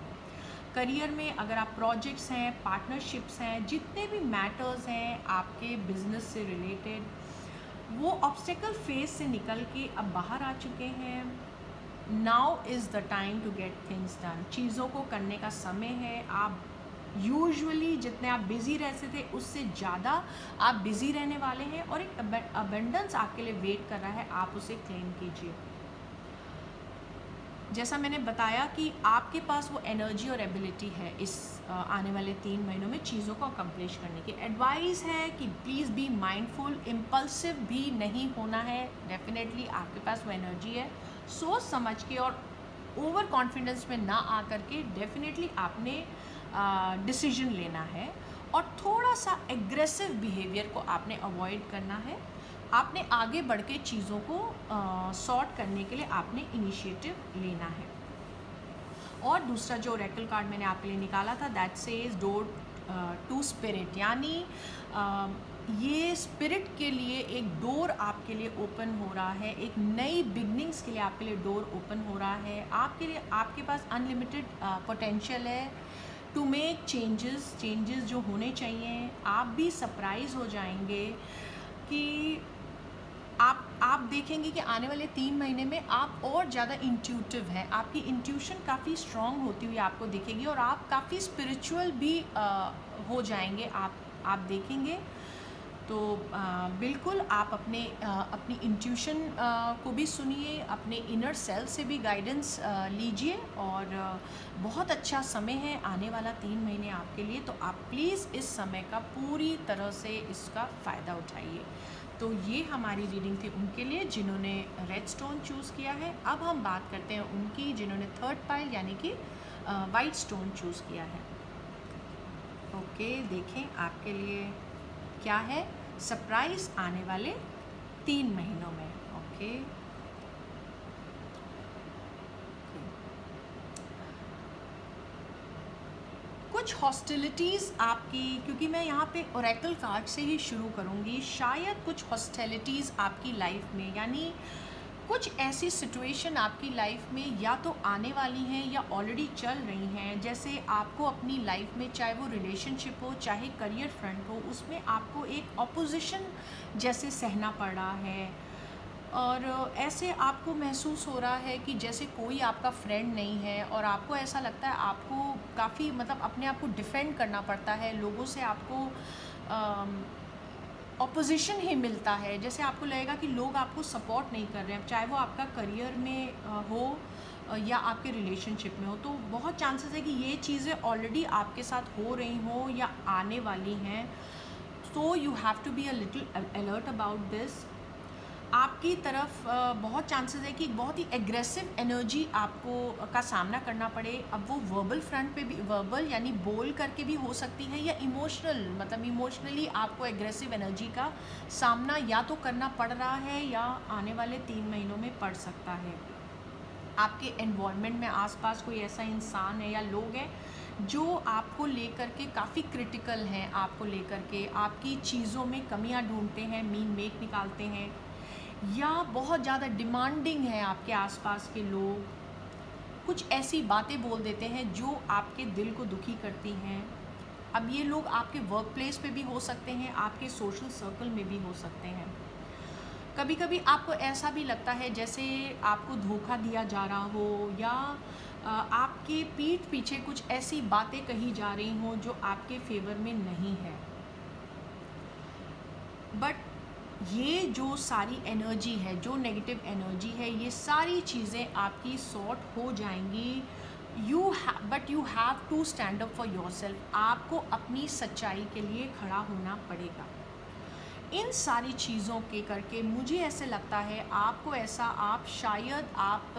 करियर में अगर आप प्रोजेक्ट्स हैं, पार्टनरशिप्स हैं, जितने भी मैटर्स हैं आपके बिजनेस से रिलेटेड, वो ऑब्स्टेकल फेस से निकल के अब बाहर आ चुके हैं। Now is the time to get things done. चीज़ों को करने का समय है। आप यूजुअली जितने आप बिज़ी रहते थे उससे ज़्यादा आप बिज़ी रहने वाले हैं और एक अबेंडेंस आपके लिए वेट कर रहा है, आप उसे क्लेम कीजिए। जैसा मैंने बताया कि आपके पास वो एनर्जी और एबिलिटी है इस आने वाले 3 महीनों में चीज़ों को अकम्प्लिश करने की। एडवाइस है कि प्लीज़ बी माइंडफुल, इम्पल्सिव भी नहीं होना है। डेफिनेटली आपके पास वो एनर्जी है, सोच समझ के और ओवर कॉन्फिडेंस में ना आकर के डेफिनेटली आपने डिसीजन लेना है और थोड़ा सा एग्रेसिव बिहेवियर को आपने अवॉइड करना है। आपने आगे बढ़ के चीज़ों को सॉर्ट करने के लिए आपने इनिशिएटिव लेना है। और दूसरा जो ओरेकल कार्ड मैंने आपके लिए निकाला था that says door to spirit, यानी ये स्पिरिट के लिए एक डोर आपके लिए ओपन हो रहा है। एक नई बिगनिंग्स के लिए आपके लिए डोर ओपन हो रहा है। आपके लिए आपके पास अनलिमिटेड पोटेंशियल है टू मेक चेंजेस जो होने चाहिए। आप भी सरप्राइज हो जाएंगे कि आप देखेंगे कि आने वाले 3 महीने में आप और ज़्यादा इंट्यूटिव हैं। आपकी इंट्यूशन काफ़ी स्ट्रॉन्ग होती हुई आपको दिखेगी और आप काफ़ी स्पिरिचुअल भी हो जाएंगे। आप देखेंगे तो बिल्कुल आप अपनी इंट्यूशन को भी सुनिए, अपने इनर सेल्फ से भी गाइडेंस लीजिए। और बहुत अच्छा समय है आने वाला 3 महीने आपके लिए, तो आप प्लीज़ इस समय का पूरी तरह से इसका फ़ायदा उठाइए। तो ये हमारी रीडिंग थी उनके लिए जिन्होंने रेड स्टोन चूज़ किया है। अब हम बात करते हैं उनकी जिन्होंने थर्ड पाइल यानी कि वाइट स्टोन चूज़ किया है। ओके, देखें आपके लिए क्या है सरप्राइज आने वाले 3 महीनों में। ओके, कुछ हॉस्टिलिटीज़ आपकी, क्योंकि मैं यहाँ पे ओरेकल कार्ड से ही शुरू करूँगी, शायद कुछ हॉस्टिलिटीज़ आपकी लाइफ में, यानी कुछ ऐसी सिचुएशन आपकी लाइफ में या तो आने वाली हैं या ऑलरेडी चल रही हैं। जैसे आपको अपनी लाइफ में चाहे वो रिलेशनशिप हो चाहे करियर फ्रंट हो, उसमें आपको एक ऑपोजिशन जैसे सहना पड़ रहा है और ऐसे आपको महसूस हो रहा है कि जैसे कोई आपका फ्रेंड नहीं है और आपको ऐसा लगता है आपको काफ़ी मतलब अपने आप को डिफेंड करना पड़ता है, लोगों से आपको ऑपोजिशन ही मिलता है। जैसे आपको लगेगा कि लोग आपको सपोर्ट नहीं कर रहे हैं, चाहे वो आपका करियर में हो या आपके रिलेशनशिप में हो। तो बहुत चांसेस है कि ये चीज़ें ऑलरेडी आपके साथ हो रही हों या आने वाली हैं। So you have to be a little alert about this. आपकी तरफ बहुत चांसेस है कि बहुत ही एग्रेसिव एनर्जी आपको का सामना करना पड़े। अब वो वर्बल फ्रंट पे भी, वर्बल यानी बोल करके भी हो सकती है, या इमोशनल मतलब इमोशनली आपको एग्रेसिव एनर्जी का सामना या तो करना पड़ रहा है या आने वाले 3 महीनों में पड़ सकता है। आपके एनवायरनमेंट में आसपास कोई ऐसा इंसान है या लोग हैं जो आपको लेकर के काफ़ी क्रिटिकल हैं, आपको लेकर के आपकी चीज़ों में कमियां ढूंढते हैं, मीन मेक निकालते हैं, या बहुत ज़्यादा डिमांडिंग है आपके आसपास के लोग। कुछ ऐसी बातें बोल देते हैं जो आपके दिल को दुखी करती हैं। अब ये लोग आपके वर्क प्लेस पे भी हो सकते हैं, आपके सोशल सर्कल में भी हो सकते हैं। कभी कभी आपको ऐसा भी लगता है जैसे आपको धोखा दिया जा रहा हो या आपके पीठ पीछे कुछ ऐसी बातें कही जा रही हों जो आपके फेवर में नहीं है। बट ये जो सारी एनर्जी है, जो नेगेटिव एनर्जी है, ये सारी चीज़ें आपकी सॉर्ट हो जाएंगी but you have to stand up for yourself. आपको अपनी सच्चाई के लिए खड़ा होना पड़ेगा। इन सारी चीज़ों के करके मुझे ऐसे लगता है आपको ऐसा, आप शायद आप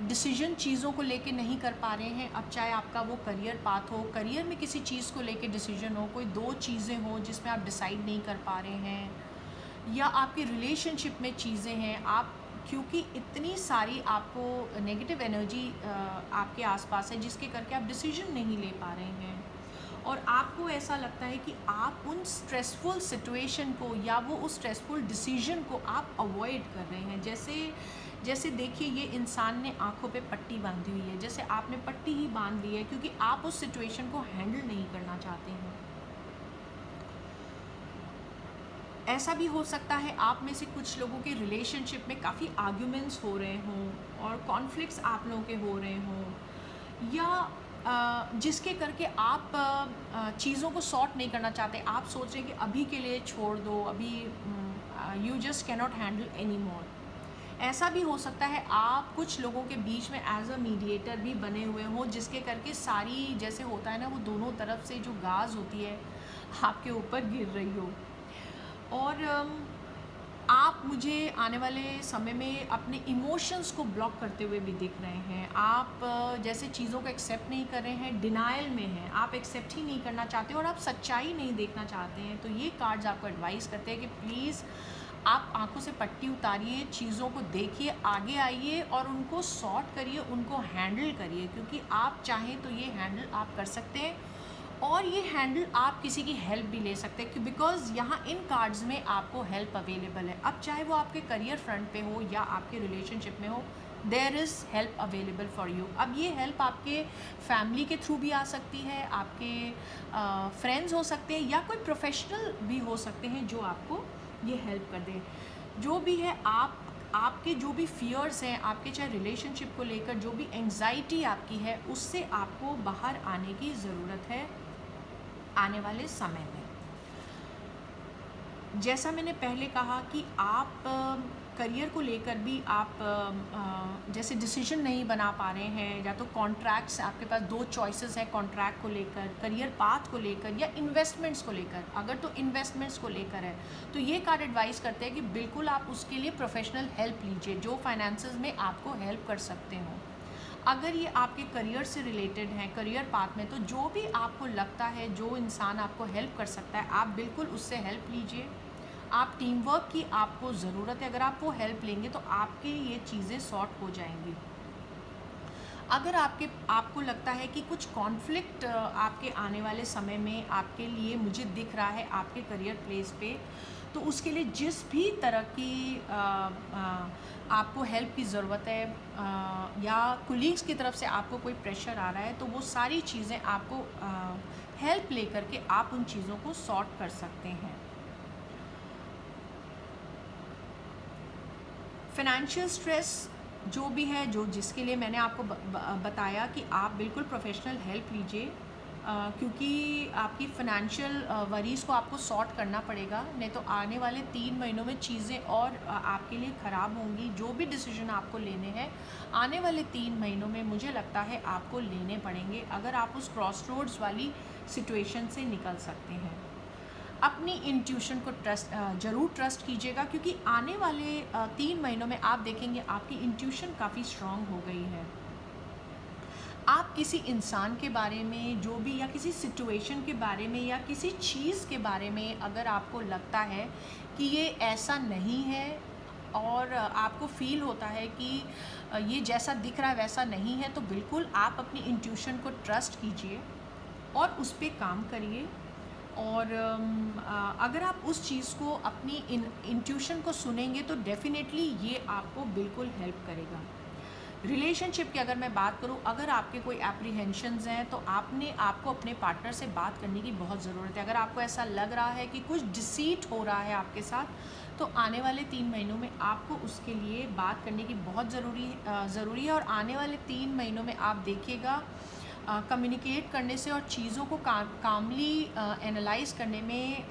डिसीजन चीज़ों को लेके नहीं कर पा रहे हैं। अब चाहे आपका वो करियर पाथ हो, करियर में किसी चीज़ को लेके डिसीजन हो, कोई दो चीज़ें हो जिसमें आप डिसाइड नहीं कर पा रहे हैं, या आपके रिलेशनशिप में चीज़ें हैं, आप क्योंकि इतनी सारी आपको नेगेटिव एनर्जी आपके आसपास है जिसके करके आप डिसीजन नहीं ले पा रहे हैं, और आपको ऐसा लगता है कि आप उन स्ट्रेसफुल सिचुएशन को या वो उस स्ट्रेसफुल डिसीजन को आप अवॉइड कर रहे हैं। जैसे देखिए, ये इंसान ने आंखों पे पट्टी बांधी हुई है, जैसे आपने पट्टी ही बांध ली है क्योंकि आप उस सिचुएशन को हैंडल नहीं करना चाहते हैं। ऐसा भी हो सकता है आप में से कुछ लोगों के रिलेशनशिप में काफ़ी आर्ग्यूमेंट्स हो रहे हों और कॉन्फ्लिक्ट्स आप लोगों के हो रहे हों, या जिसके करके आप चीज़ों को सॉर्ट नहीं करना चाहते। आप सोच रहे हैं कि अभी के लिए छोड़ दो, अभी you just cannot handle any more. ऐसा भी हो सकता है आप कुछ लोगों के बीच में एज अ मीडिएटर भी बने हुए हों, जिसके करके सारी, जैसे होता है ना, वो दोनों तरफ से जो गाज होती है आपके ऊपर गिर रही हो। और आप मुझे आने वाले समय में अपने इमोशंस को ब्लॉक करते हुए भी दिख रहे हैं। आप जैसे चीज़ों को एक्सेप्ट नहीं कर रहे हैं, डिनाइल में हैं, आप एक्सेप्ट ही नहीं करना चाहते और आप सच्चाई नहीं देखना चाहते हैं। तो ये कार्ड्स आपको एडवाइस करते हैं कि प्लीज़ आप आंखों से पट्टी उतारिए, चीज़ों को देखिए, आगे आइए और उनको सॉर्ट करिए, उनको हैंडल करिए, क्योंकि आप चाहें तो ये हैंडल आप कर सकते हैं, और ये हैंडल आप किसी की हेल्प भी ले सकते हैं, बिकॉज यहाँ इन कार्ड्स में आपको हेल्प अवेलेबल है। अब चाहे वो आपके करियर फ्रंट पे हो या आपके रिलेशनशिप में हो, there is help available for you. अब ये हेल्प आपके फैमिली के थ्रू भी आ सकती है, आपके फ्रेंड्स हो सकते हैं, या कोई प्रोफेशनल भी हो सकते हैं जो आपको ये हेल्प कर दे। जो भी है, आपके जो भी फियर्स हैं, आपके चाहे रिलेशनशिप को लेकर जो भी एंग्जाइटी आपकी है, उससे आपको बाहर आने की ज़रूरत है आने वाले समय में। जैसा मैंने पहले कहा कि आप करियर को लेकर भी आप जैसे डिसीजन नहीं बना पा रहे हैं, या तो कॉन्ट्रैक्ट्स, आपके पास दो चॉइसेस हैं कॉन्ट्रैक्ट को लेकर, करियर पाथ को लेकर, या इन्वेस्टमेंट्स को लेकर। अगर तो इन्वेस्टमेंट्स को लेकर है तो ये कार्ड एडवाइस करते हैं कि बिल्कुल आप उसके लिए प्रोफेशनल हेल्प लीजिए जो फाइनेंसेस में आपको हेल्प कर सकते हो। अगर ये आपके करियर से रिलेटेड हैं, करियर पाथ में, तो जो भी आपको लगता है जो इंसान आपको हेल्प कर सकता है, आप बिल्कुल उससे हेल्प लीजिए। आप टीम वर्क की आपको ज़रूरत है, अगर आप वो हेल्प लेंगे तो आपके ये चीज़ें सॉर्ट हो जाएंगी। अगर आपको लगता है कि कुछ कॉन्फ्लिक्ट आपके आने वाले समय में आपके लिए मुझे दिख रहा है आपके करियर प्लेस पे, तो उसके लिए जिस भी तरह की आपको हेल्प की ज़रूरत है, या कुलीग्स की तरफ से आपको कोई प्रेशर आ रहा है, तो वो सारी चीज़ें आपको हेल्प लेकर के आप उन चीज़ों को सॉर्ट कर सकते हैं। फाइनेंशियल स्ट्रेस जो भी है, जो जिसके लिए मैंने आपको बताया कि आप बिल्कुल प्रोफेशनल हेल्प लीजिए, क्योंकि आपकी फाइनेंशियल वरीज़ को आपको सॉर्ट करना पड़ेगा, नहीं तो आने वाले 3 महीनों में चीज़ें और आपके लिए ख़राब होंगी। जो भी डिसीजन आपको लेने हैं आने वाले 3 महीनों में, मुझे लगता है आपको लेने पड़ेंगे अगर आप उस क्रॉस रोड्स वाली सिचुएशन से निकल सकते हैं। अपनी इंट्यूशन को ज़रूर ट्रस्ट कीजिएगा, क्योंकि आने वाले 3 महीनों में आप देखेंगे आपकी इंट्यूशन काफ़ी स्ट्रॉन्ग हो गई है। आप किसी इंसान के बारे में जो भी, या किसी सिचुएशन के बारे में, या किसी चीज़ के बारे में अगर आपको लगता है कि ये ऐसा नहीं है, और आपको फील होता है कि ये जैसा दिख रहा है वैसा नहीं है, तो बिल्कुल आप अपनी इंट्यूशन को ट्रस्ट कीजिए और उस पर काम करिए। और अगर आप उस चीज़ को, अपनी इंट्यूशन को सुनेंगे, तो डेफिनेटली ये आपको बिल्कुल हेल्प करेगा। रिलेशनशिप की अगर मैं बात करूं, अगर आपके कोई एप्रीहेंशंस हैं, तो आपको अपने पार्टनर से बात करने की बहुत ज़रूरत है। अगर आपको ऐसा लग रहा है कि कुछ डिसीट हो रहा है आपके साथ, तो आने वाले 3 महीनों में आपको उसके लिए बात करने की बहुत ज़रूरी है। और आने वाले 3 महीनों में आप देखिएगा कम्युनिकेट करने से और चीज़ों को कामली एनालाइज करने में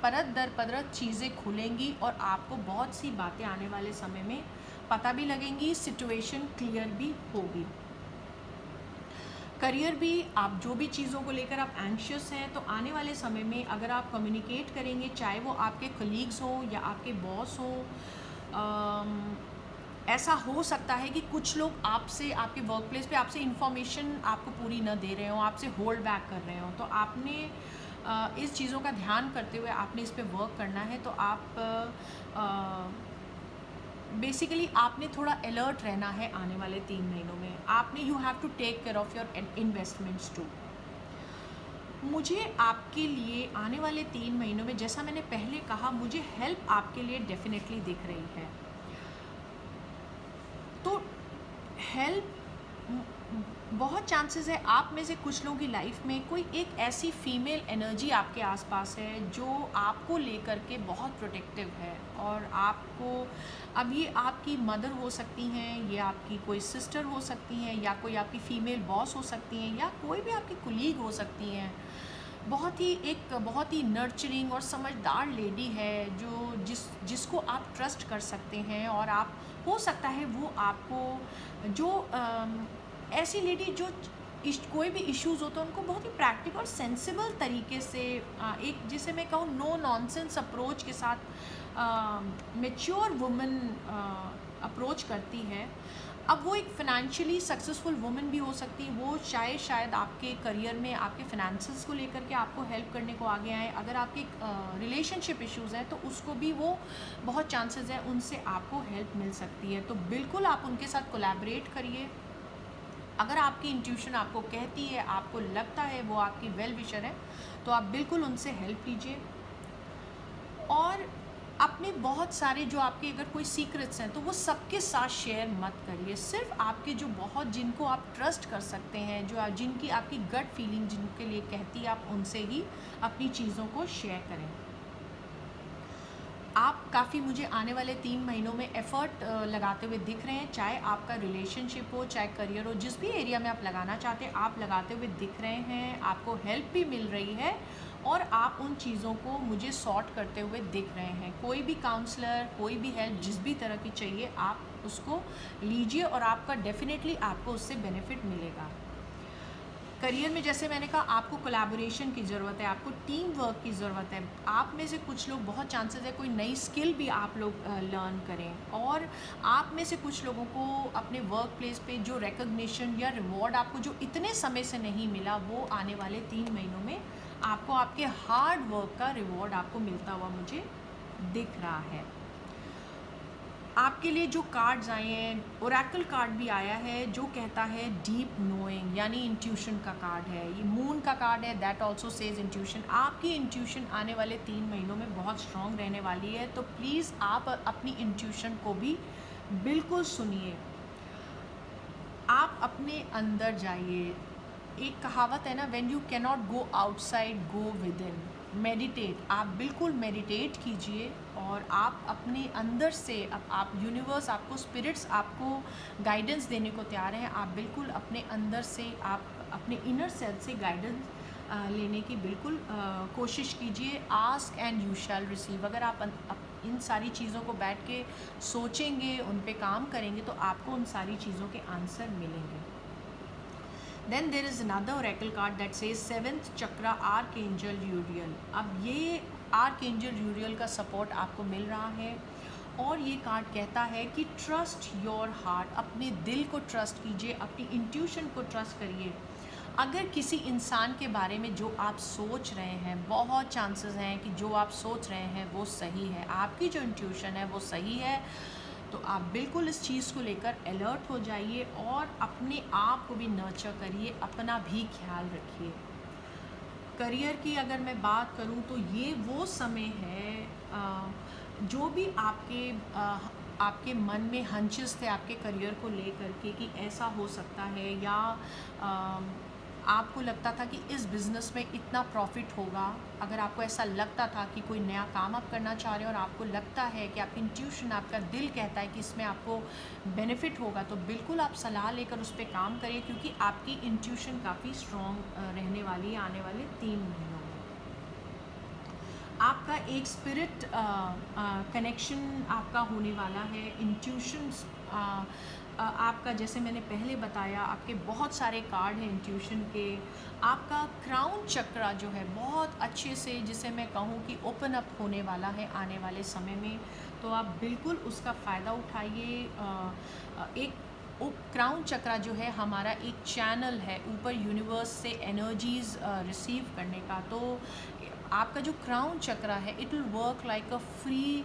परत दर परत चीज़ें खुलेंगी, और आपको बहुत सी बातें आने वाले समय में पता भी लगेंगी, सिचुएशन क्लियर भी होगी। करियर भी, आप जो भी चीज़ों को लेकर आप एंशियस हैं, तो आने वाले समय में अगर आप कम्युनिकेट करेंगे, चाहे वो आपके कलीग्स हों या आपके बॉस हों, ऐसा हो सकता है कि कुछ लोग आपसे, आपके वर्क प्लेस पे आपसे इंफॉर्मेशन आपको पूरी न दे रहे हों, आपसे होल्ड बैक कर रहे हों। तो आपने इस चीज़ों का ध्यान करते हुए आपने इस पे वर्क करना है। तो आप बेसिकली आपने थोड़ा अलर्ट रहना है आने वाले 3 महीनों में। आपने, you have to take care of your investments too. मुझे आपके लिए आने वाले 3 महीनों में, जैसा मैंने पहले कहा, मुझे हेल्प आपके लिए डेफिनेटली दिख रही है। तो हेल्प, बहुत चांसेस है आप में से कुछ लोगों की लाइफ में कोई एक ऐसी फीमेल एनर्जी आपके आसपास है जो आपको लेकर के बहुत प्रोटेक्टिव है, और आपको, अब ये आपकी मदर हो सकती हैं, ये आपकी कोई सिस्टर हो सकती हैं, या कोई आपकी फ़ीमेल बॉस हो सकती हैं, या कोई भी आपकी कुलीग हो सकती हैं। बहुत ही नर्चरिंग और समझदार लेडी है जो जिसको आप ट्रस्ट कर सकते हैं, और आप, हो सकता है वो आपको जो ऐसी लेडी जो कोई भी इश्यूज़ हो तो उनको बहुत ही प्रैक्टिकल और सेंसिबल तरीके से, एक जिसे मैं कहूँ नो नॉनसेंस अप्रोच के साथ मैच्योर वुमन अप्रोच करती है। अब वो एक फाइनेंशियली सक्सेसफुल वुमन भी हो सकती है, वो शायद आपके करियर में आपके फाइनेंसेस को लेकर के आपको हेल्प करने को आगे आए। अगर आपके रिलेशनशिप इश्यूज़ हैं तो उसको भी वो, बहुत चांसेस है उनसे आपको हेल्प मिल सकती है। तो बिल्कुल आप उनके साथ कोलैबोरेट करिए। अगर आपकी इंट्यूशन आपको कहती है, आपको लगता है वो आपकी वेल विशर है, तो आप बिल्कुल उनसे हेल्प लीजिए। और अपने बहुत सारे जो आपके अगर कोई सीक्रेट्स हैं तो वो सबके साथ शेयर मत करिए। सिर्फ आपके जो बहुत, जिनको आप ट्रस्ट कर सकते हैं, जो जिनकी आपकी गट फीलिंग जिनके लिए कहती है, आप उनसे ही अपनी चीज़ों को शेयर करें। आप काफ़ी मुझे आने वाले 3 महीनों में एफ़र्ट लगाते हुए दिख रहे हैं, चाहे आपका रिलेशनशिप हो, चाहे करियर हो, जिस भी एरिया में आप लगाना चाहते हैं आप लगाते हुए दिख रहे हैं। आपको हेल्प भी मिल रही है और आप उन चीज़ों को मुझे सॉर्ट करते हुए दिख रहे हैं। कोई भी काउंसलर, कोई भी हेल्प जिस भी तरह की चाहिए आप उसको लीजिए, और आपका डेफिनेटली आपको उससे बेनिफिट मिलेगा। करियर में जैसे मैंने कहा, आपको कोलैबोरेशन की ज़रूरत है, आपको टीम वर्क की ज़रूरत है। आप में से कुछ लोग, बहुत चांसेस है कोई नई स्किल भी आप लोग लर्न करें, और आप में से कुछ लोगों को अपने वर्क प्लेस पे जो रिकग्निशन या रिवॉर्ड आपको जो इतने समय से नहीं मिला, वो आने वाले 3 महीनों में आपको आपके हार्ड वर्क का रिवॉर्ड आपको मिलता हुआ मुझे दिख रहा है। आपके लिए जो कार्ड्स आए हैं, ओरेकल कार्ड भी आया है जो कहता है डीप नोइंग, यानी इंट्यूशन का कार्ड है। ये मून का कार्ड है, दैट आल्सो सेज इंट्यूशन। आपकी इंट्यूशन आने वाले 3 महीनों में बहुत स्ट्रॉन्ग रहने वाली है, तो प्लीज़ आप अपनी इंट्यूशन को भी बिल्कुल सुनिए। आप अपने अंदर जाइए। एक कहावत है ना, when you cannot go outside go with in. Meditate, आप बिल्कुल मेडिटेट कीजिए, और आप अपने अंदर से, अब आप, यूनिवर्स आपको, स्पिरिट्स आपको गाइडेंस देने को तैयार हैं। आप बिल्कुल अपने अंदर से, आप अपने इनर सेल्फ से गाइडेंस लेने की बिल्कुल कोशिश कीजिए। Ask and you shall receive. अगर आप इन सारी चीज़ों को बैठ के सोचेंगे, उन पे काम करेंगे, तो आपको उन सारी चीज़ों के आंसर मिलेंगे। Then there is another oracle card that says 7th chakra Archangel Uriel। अब ये Archangel Uriel का सपोर्ट आपको मिल रहा है, और ये कार्ड कहता है कि ट्रस्ट योर हार्ट, अपने दिल को ट्रस्ट कीजिए, अपनी इंट्यूशन को ट्रस्ट करिए। अगर किसी इंसान के बारे में जो आप सोच रहे हैं, बहुत चांसेस हैं कि जो आप सोच रहे हैं वो सही है, आपकी जो इंट्यूशन है वो सही है, तो आप बिल्कुल इस चीज़ को लेकर अलर्ट हो जाइए, और अपने आप को भी नर्चर करिए, अपना भी ख्याल रखिए। करियर की अगर मैं बात करूं तो ये वो समय है, जो भी आपके मन में हंचेस थे आपके करियर को लेकर के कि ऐसा हो सकता है, या आपको लगता था कि इस बिज़नेस में इतना प्रॉफिट होगा, अगर आपको ऐसा लगता था कि कोई नया काम आप करना चाह रहे हो और आपको लगता है कि आपकी इंट्यूशन, आपका दिल कहता है कि इसमें आपको बेनिफिट होगा, तो बिल्कुल आप सलाह लेकर उस पर काम करिए, क्योंकि आपकी इंट्यूशन काफ़ी स्ट्रॉन्ग रहने वाली है आने वाले 3 महीनों में। आपका एक स्पिरिट कनेक्शन आपका होने वाला है। इंट्यूशन आपका, जैसे मैंने पहले बताया, आपके बहुत सारे कार्ड हैं इंट्यूशन के। आपका क्राउन चक्रा जो है बहुत अच्छे से, जिसे मैं कहूँ कि ओपन अप होने वाला है आने वाले समय में, तो आप बिल्कुल उसका फ़ायदा उठाइए। एक क्राउन चक्रा जो है हमारा एक चैनल है ऊपर यूनिवर्स से एनर्जीज़ रिसीव करने का। तो आपका जो क्राउन चक्रा है, it will work like a free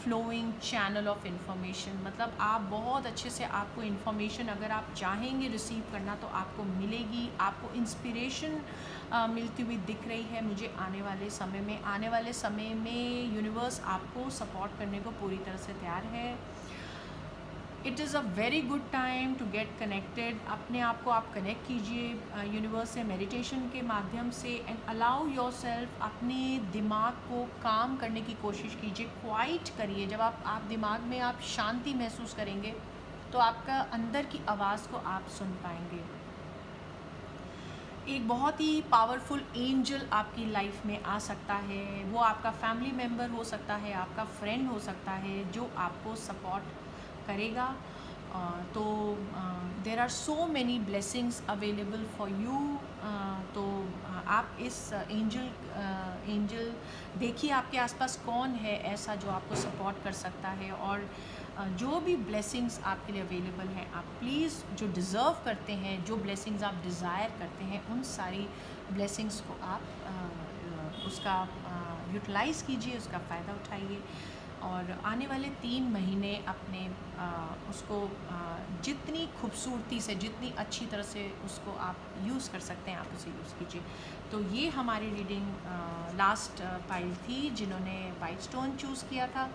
flowing channel of information. मतलब आप बहुत अच्छे से, आपको इन्फॉर्मेशन अगर आप चाहेंगे रिसीव करना तो आपको मिलेगी। आपको इंस्पिरेशन मिलती हुई दिख रही है मुझे आने वाले समय में। आने वाले समय में यूनिवर्स आपको सपोर्ट करने को पूरी तरह से तैयार है। It is a very good time to get connected. अपने आप को आप कनेक्ट कीजिए यूनिवर्स से मेडिटेशन के माध्यम से, एंड अलाउ योर सेल्फ, अपने दिमाग को काम करने की कोशिश कीजिए। क्वाइट करिए। जब आप दिमाग में आप शांति महसूस करेंगे तो आपका अंदर की आवाज़ को आप सुन पाएंगे। एक बहुत ही पावरफुल एंजल आपकी लाइफ में आ सकता है। वो आपका फैमिली मेम्बर हो सकता है, आपका फ्रेंड हो सकता है, जो आपको सपोर्ट करेगा। तो there are so many blessings available for you. तो आप इस एंजल देखिए आपके आसपास कौन है ऐसा जो आपको सपोर्ट कर सकता है। और जो भी ब्लेसिंग्स आपके लिए अवेलेबल हैं, आप प्लीज़ जो डिज़र्व करते हैं, जो ब्लेसिंग्स आप डिज़ायर करते हैं, उन सारी ब्लेसिंग्स को आप उसका यूटिलाइज़ कीजिए, उसका फ़ायदा उठाइए। और आने वाले 3 महीने अपने उसको जितनी खूबसूरती से, जितनी अच्छी तरह से उसको आप यूज़ कर सकते हैं, आप उसे यूज़ कीजिए। तो ये हमारी रीडिंग लास्ट पाइल थी जिन्होंने वाइट स्टोन चूज़ किया था।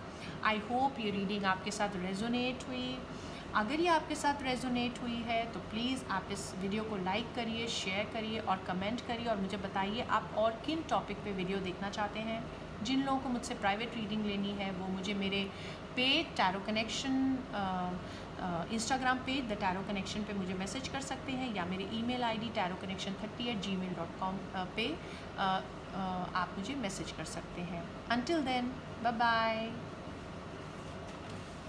आई होप ये रीडिंग आपके साथ रेजोनेट हुई। अगर ये आपके साथ रेजोनेट हुई है तो प्लीज़ आप इस वीडियो को लाइक करिए, शेयर करिए और कमेंट करिए, और मुझे बताइए आप और किन टॉपिक पे वीडियो देखना चाहते हैं। जिन लोगों को मुझसे प्राइवेट रीडिंग लेनी है वो मुझे मेरे page tarot connection Instagram page the tarot connection पे मुझे मैसेज कर सकते हैं, या मेरे ईमेल आईडी tarotconnection30@gmail.com पे आप मुझे मैसेज कर सकते हैं। Until then, bye bye.